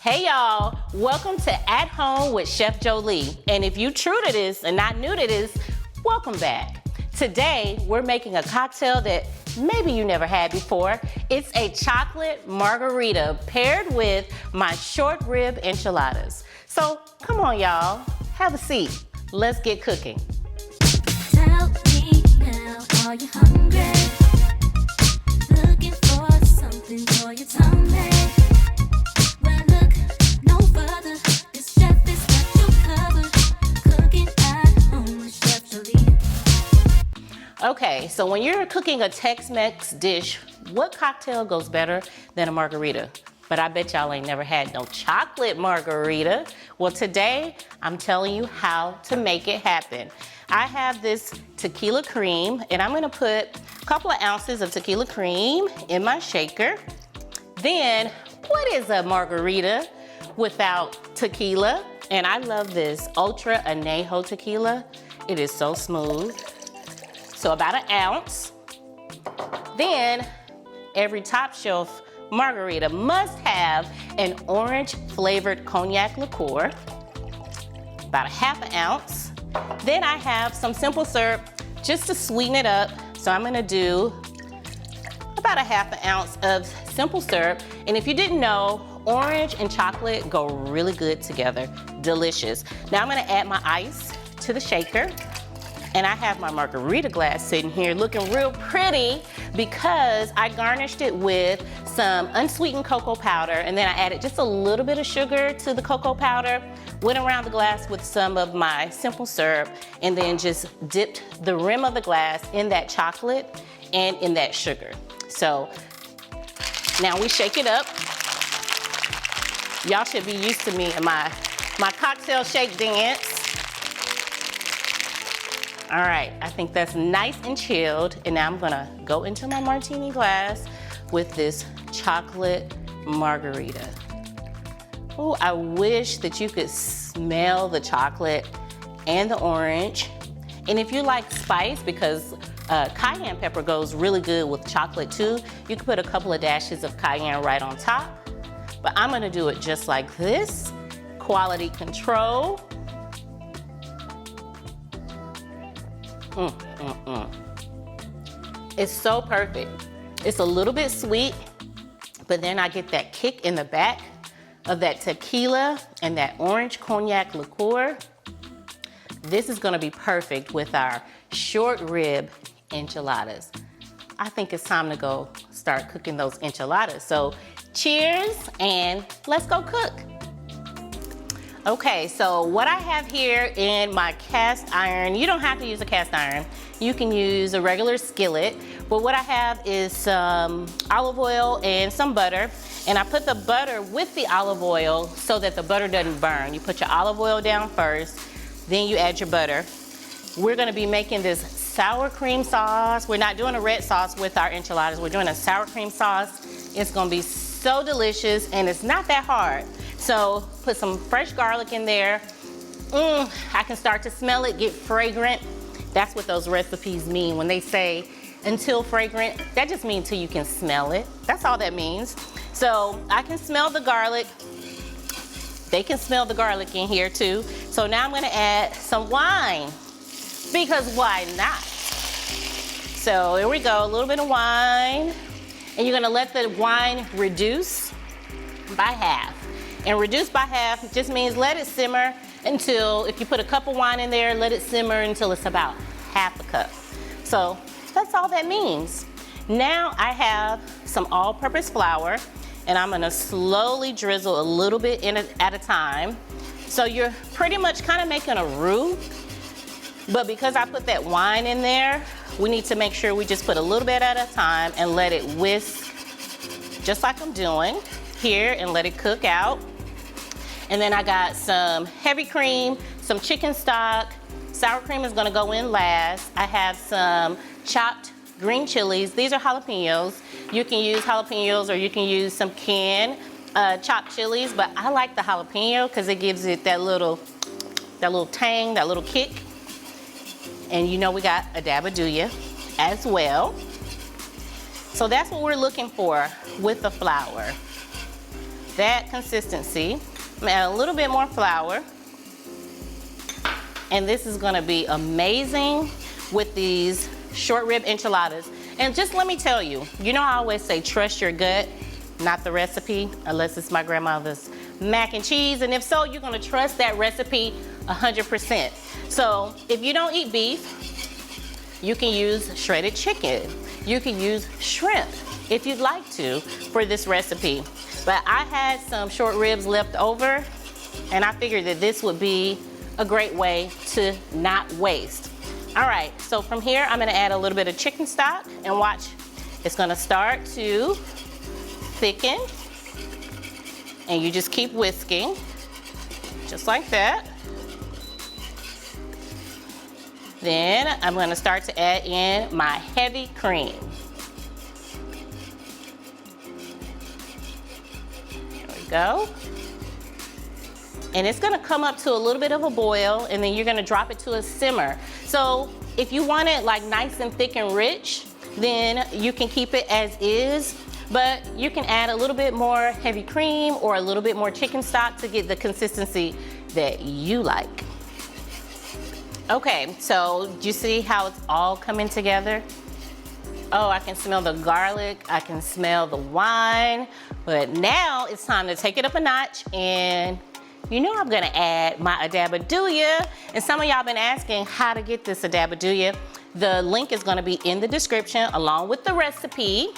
Hey y'all, welcome to At Home with Chef Jolie. And if you true to this and not new to this, welcome back. Today, we're making a cocktail that maybe you never had before. It's a chocolate margarita paired with my short rib enchiladas. So come on y'all, have a seat. Let's get cooking. Tell me now, are you hungry? Looking for something for your tummy. Well, look no further. This chef is got you covered. Cooking at home with Chef Jolie. Okay, so when you're cooking a Tex-Mex dish, what cocktail goes better than a margarita? But I bet y'all ain't never had no chocolate margarita. Well, today I'm telling you how to make it happen. I have this tequila cream, and I'm gonna put a couple of ounces of tequila cream in my shaker. Then, what is a margarita without tequila? And I love this Ultra Añejo tequila. It is so smooth. So about an ounce. Then, every top shelf margarita must have an orange flavored cognac liqueur, about a half an ounce. Then I have some simple syrup just to sweeten it up. So I'm gonna do about a half an ounce of simple syrup. And if you didn't know, orange and chocolate go really good together, delicious. Now I'm gonna add my ice to the shaker. And I have my margarita glass sitting here looking real pretty because I garnished it with some unsweetened cocoa powder, and then I added just a little bit of sugar to the cocoa powder, went around the glass with some of my simple syrup, and then just dipped the rim of the glass in that chocolate and in that sugar. So now we shake it up. Y'all should be used to me and my cocktail shake dance. All right, I think that's nice and chilled. And now I'm gonna go into my martini glass with this chocolate margarita. Oh, I wish that you could smell the chocolate and the orange. And if you like spice, because cayenne pepper goes really good with chocolate too, you can put a couple of dashes of cayenne right on top. But I'm gonna do it just like this. Quality control. It's so perfect. It's a little bit sweet, but then I get that kick in the back of that tequila and that orange cognac liqueur. This is gonna be perfect with our short rib enchiladas. I think it's time to go start cooking those enchiladas. So cheers and let's go cook. Okay, so what I have here in my cast iron, you don't have to use a cast iron. You can use a regular skillet, but what I have is some olive oil and some butter, and I put the butter with the olive oil so that the butter doesn't burn. You put your olive oil down first, then you add your butter. We're gonna be making this sour cream sauce. We're not doing a red sauce with our enchiladas. We're doing a sour cream sauce. It's gonna be so delicious, and it's not that hard. So put some fresh garlic in there. I can start to smell it, get fragrant. That's what those recipes mean. When they say until fragrant, that just means till you can smell it. That's all that means. So I can smell the garlic. They can smell the garlic in here too. So now I'm gonna add some wine, because why not? So here we go, a little bit of wine. And you're gonna let the wine reduce by half. And reduce by half just means let it simmer until, if you put a cup of wine in there, let it simmer until it's about half a cup. So that's all that means. Now I have some all-purpose flour, and I'm gonna slowly drizzle a little bit at a time. So you're pretty much kind of making a roux, but because I put that wine in there, we need to make sure we just put a little bit at a time and let it whisk, just like I'm doing here, and let it cook out. And then I got some heavy cream, some chicken stock. Sour cream is gonna go in last. I have some chopped green chilies. These are jalapenos. You can use jalapenos or you can use some canned chopped chilies, but I like the jalapeno because it gives it that little tang, that little kick. And you know we got a dab of duya as well. So that's what we're looking for with the flour. that consistency. I'm gonna add a little bit more flour. And this is gonna be amazing with these short rib enchiladas. And just let me tell you, you know I always say trust your gut, not the recipe, unless it's my grandmother's mac and cheese. And if so, you're gonna trust that recipe 100%. So if you don't eat beef, you can use shredded chicken. You can use shrimp if you'd like to for this recipe. But I had some short ribs left over, and I figured that this would be a great way to not waste. All right, so from here, I'm gonna add a little bit of chicken stock, and watch, it's gonna start to thicken, and you just keep whisking, just like that. Then I'm gonna start to add in my heavy cream. There we go. And it's gonna come up to a little bit of a boil, and then you're gonna drop it to a simmer. So if you want it like nice and thick and rich, then you can keep it as is, but you can add a little bit more heavy cream or a little bit more chicken stock to get the consistency that you like. Okay, so do you see how it's all coming together? Oh, I can smell the garlic, I can smell the wine, but now it's time to take it up a notch, and you know I'm gonna add my adabaduya. And some of y'all been asking how to get this adabaduya. The link is gonna be in the description along with the recipe.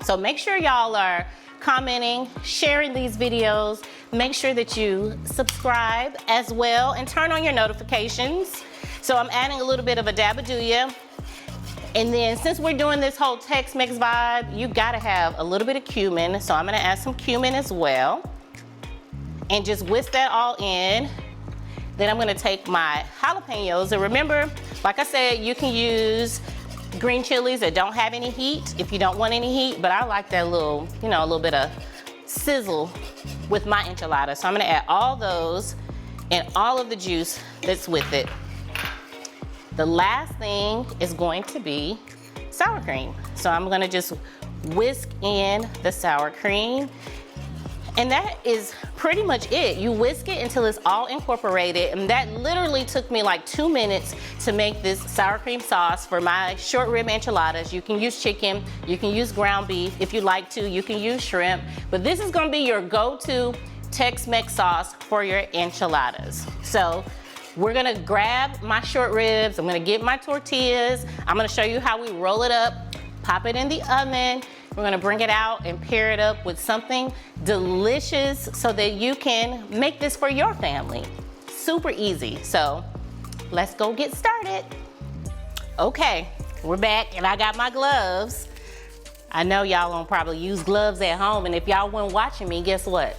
So make sure y'all are commenting, sharing these videos. Make sure that you subscribe as well and turn on your notifications. So I'm adding a little bit of adabaduya. And then since we're doing this whole Tex-Mex vibe, you gotta have a little bit of cumin. So I'm gonna add some cumin as well. And just whisk that all in. Then I'm gonna take my jalapenos. And remember, like I said, you can use green chilies that don't have any heat if you don't want any heat, but I like that little, you know, a little bit of sizzle with my enchilada. So I'm gonna add all those and all of the juice that's with it. The last thing is going to be sour cream. So I'm gonna just whisk in the sour cream. And that is pretty much it. You whisk it until it's all incorporated. And that literally took me like 2 minutes to make this sour cream sauce for my short rib enchiladas. You can use chicken, you can use ground beef if you like to, you can use shrimp. But this is gonna be your go-to Tex-Mex sauce for your enchiladas. So we're gonna grab my short ribs, I'm gonna get my tortillas, I'm gonna show you how we roll it up, pop it in the oven. We're gonna bring it out and pair it up with something delicious so that you can make this for your family. Super easy, so let's go get started. Okay, we're back and I got my gloves. I know y'all won't probably use gloves at home, and if y'all weren't watching me, guess what?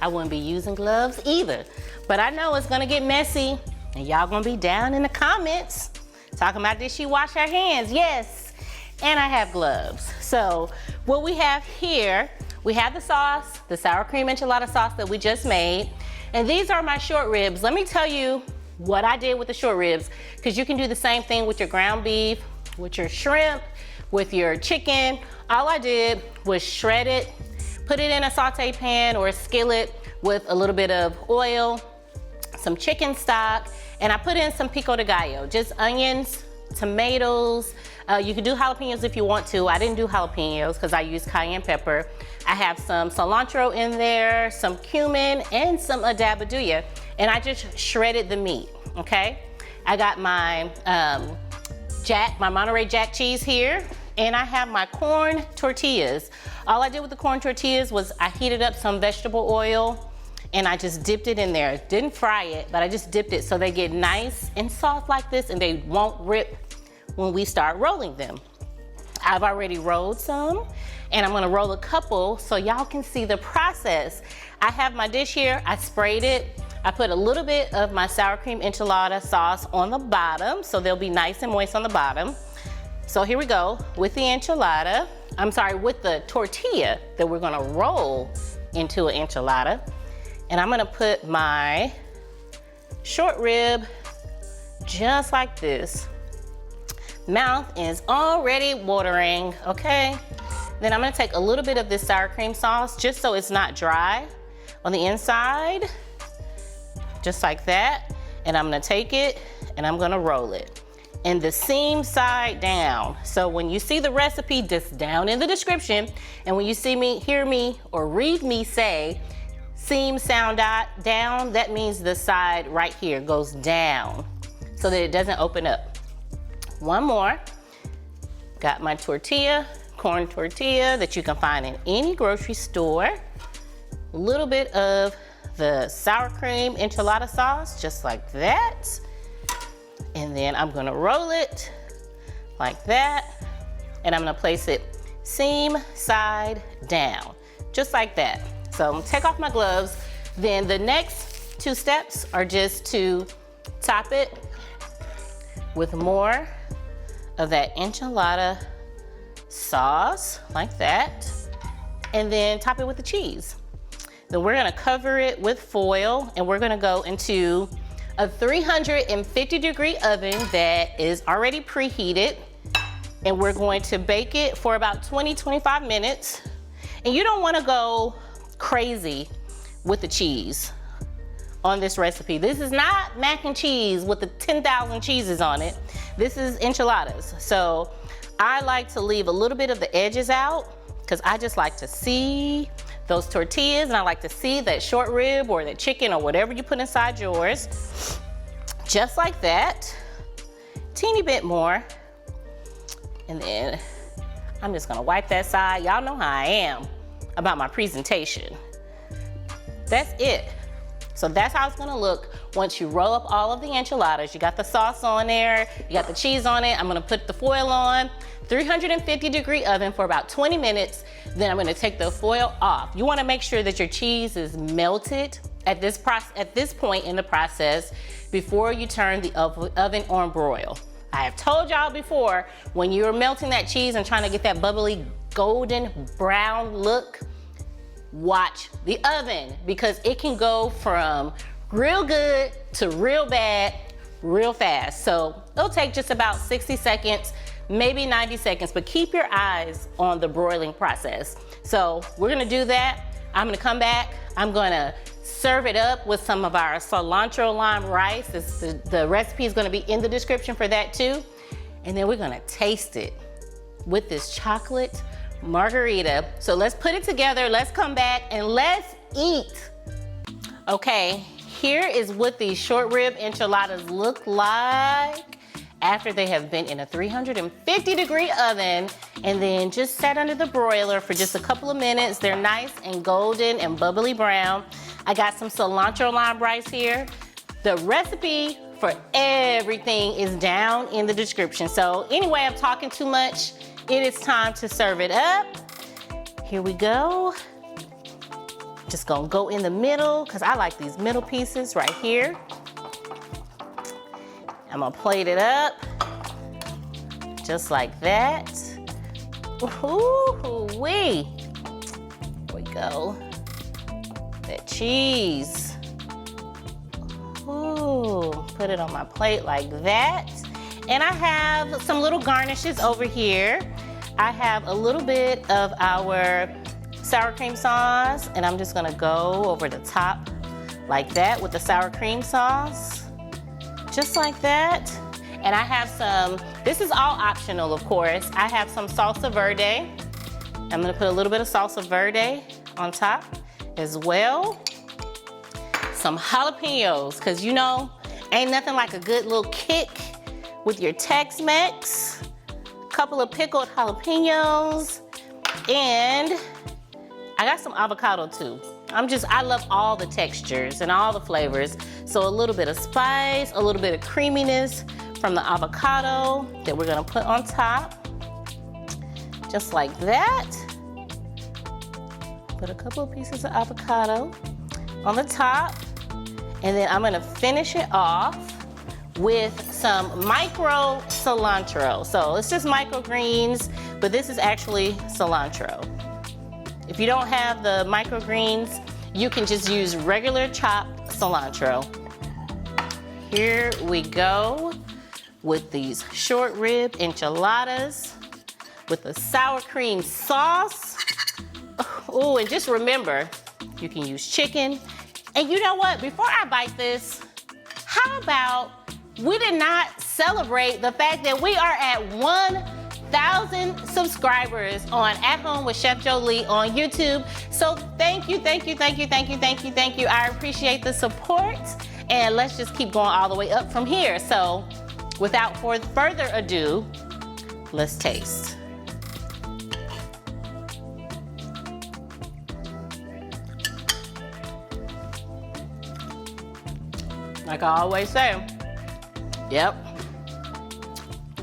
I wouldn't be using gloves either. But I know it's gonna get messy, and y'all gonna be down in the comments talking about, did she wash her hands? Yes, and I have gloves. So what we have here, we have the sauce, the sour cream enchilada sauce that we just made, and these are my short ribs. Let me tell you what I did with the short ribs, because you can do the same thing with your ground beef, with your shrimp, with your chicken. All I did was shred it, put it in a saute pan or a skillet with a little bit of oil, some chicken stock, and I put in some pico de gallo, just onions, tomatoes. You can do jalapenos if you want to. I didn't do jalapenos because I used cayenne pepper. I have some cilantro in there, some cumin, and some adabaduya, and I just shredded the meat, okay? I got my my Monterrey Jack cheese here, and I have my corn tortillas. All I did with the corn tortillas was I heated up some vegetable oil, and I just dipped it in there. Didn't fry it, but I just dipped it so they get nice and soft like this, and they won't rip when we start rolling them. I've already rolled some, and I'm gonna roll a couple so y'all can see the process. I have my dish here, I sprayed it. I put a little bit of my sour cream enchilada sauce on the bottom, so they'll be nice and moist on the bottom. So here we go with the enchilada. I'm sorry, with the tortilla that we're gonna roll into an enchilada. And I'm gonna put my short rib just like this. Mouth is already watering, okay? Then I'm gonna take a little bit of this sour cream sauce just so it's not dry on the inside, just like that. And I'm gonna take it and I'm gonna roll it. And the seam side down. So when you see the recipe just down in the description, and when you see me, hear me, or read me say, seam sound down, that means the side right here goes down so that it doesn't open up. One more. Got my tortilla, corn tortilla that you can find in any grocery store. A little bit of the sour cream enchilada sauce, just like that. And then I'm gonna roll it like that. And I'm gonna place it seam side down, just like that. So I'm gonna take off my gloves. Then the next 2 steps are just to top it with more of that enchilada sauce, like that. And then top it with the cheese. Then we're gonna cover it with foil, and we're gonna go into a 350-degree oven that is already preheated, and we're going to bake it for about 20-25 minutes. And you don't want to go crazy with the cheese on this recipe. This is not mac and cheese with the 10,000 cheeses on it. This is enchiladas. So I like to leave a little bit of the edges out because I just like to see those tortillas, and I like to see that short rib or that chicken or whatever you put inside yours. Just like that. Teeny bit more. And then I'm just gonna wipe that side. Y'all know how I am about my presentation. That's it. So that's how it's gonna look once you roll up all of the enchiladas. You got the sauce on there, you got the cheese on it. I'm gonna put the foil on, 350-degree oven for about 20 minutes. Then I'm gonna take the foil off. You wanna make sure that your cheese is melted at this point in the process before you turn the oven on broil. I have told y'all before, when you're melting that cheese and trying to get that bubbly golden brown look, watch the oven, because it can go from real good to real bad real fast. So it'll take just about 60 seconds, maybe 90 seconds, but keep your eyes on the broiling process. So we're gonna do that. I'm gonna come back. I'm gonna serve it up with some of our cilantro lime rice. The recipe is gonna be in the description for that too. And then we're gonna taste it with this chocolate margarita. So let's put it together, let's come back and let's eat. Okay, here is what these short rib enchiladas look like after they have been in a 350-degree oven and then just sat under the broiler for just a couple of minutes. They're nice and golden and bubbly brown. I got some cilantro lime rice here. The recipe for everything is down in the description. So anyway, I'm talking too much. It is time to serve it up. Here we go. Just gonna go in the middle because I like these middle pieces right here. I'm gonna plate it up just like that. Ooh-wee. Here we go. That cheese. Ooh, put it on my plate like that. And I have some little garnishes over here. I have a little bit of our sour cream sauce, and I'm just gonna go over the top like that with the sour cream sauce. Just like that. And I have some, this is all optional of course. I have some salsa verde. I'm gonna put a little bit of salsa verde on top as well. Some jalapenos, because you know, ain't nothing like a good little kick with your Tex-Mex. Couple of pickled jalapenos. And I got some avocado too. I love all the textures and all the flavors. So a little bit of spice, a little bit of creaminess from the avocado that we're gonna put on top. Just like that. Put a couple of pieces of avocado on the top. And then I'm gonna finish it off with some micro cilantro. So it's just microgreens, but this is actually cilantro. If you don't have the microgreens, you can just use regular chopped cilantro. Here we go with these short rib enchiladas. with the sour cream sauce. Oh, and just remember, you can use chicken. And you know what? Before I bite this, how about we did not celebrate the fact that we are at 1,000 subscribers on At Home with Chef Jolie on YouTube. So thank you, thank you, thank you, thank you, thank you, thank you. I appreciate the support, and let's just keep going all the way up from here. So without further ado, let's taste. Like I always say, yep,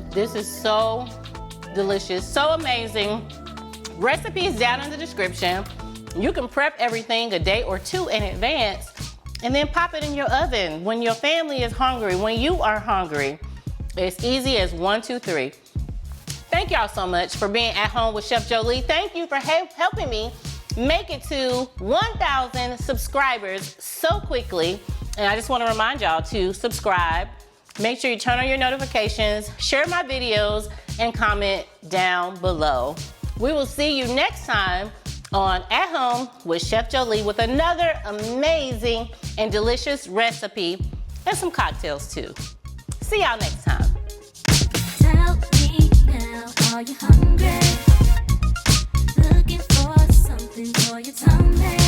this is so delicious, so amazing. Recipe is down in the description. You can prep everything a day or two in advance and then pop it in your oven when your family is hungry, when you are hungry. It's easy as 1, 2, 3. Thank y'all so much for being at home with Chef Jolie. Thank you for helping me make it to 1,000 subscribers so quickly. And I just want to remind y'all to subscribe. Make sure you turn on your notifications, share my videos, and comment down below. We will see you next time on At Home with Chef Jolie with another amazing and delicious recipe and some cocktails too. See y'all next time. Tell me now, are you hungry? Looking for something for your tummy?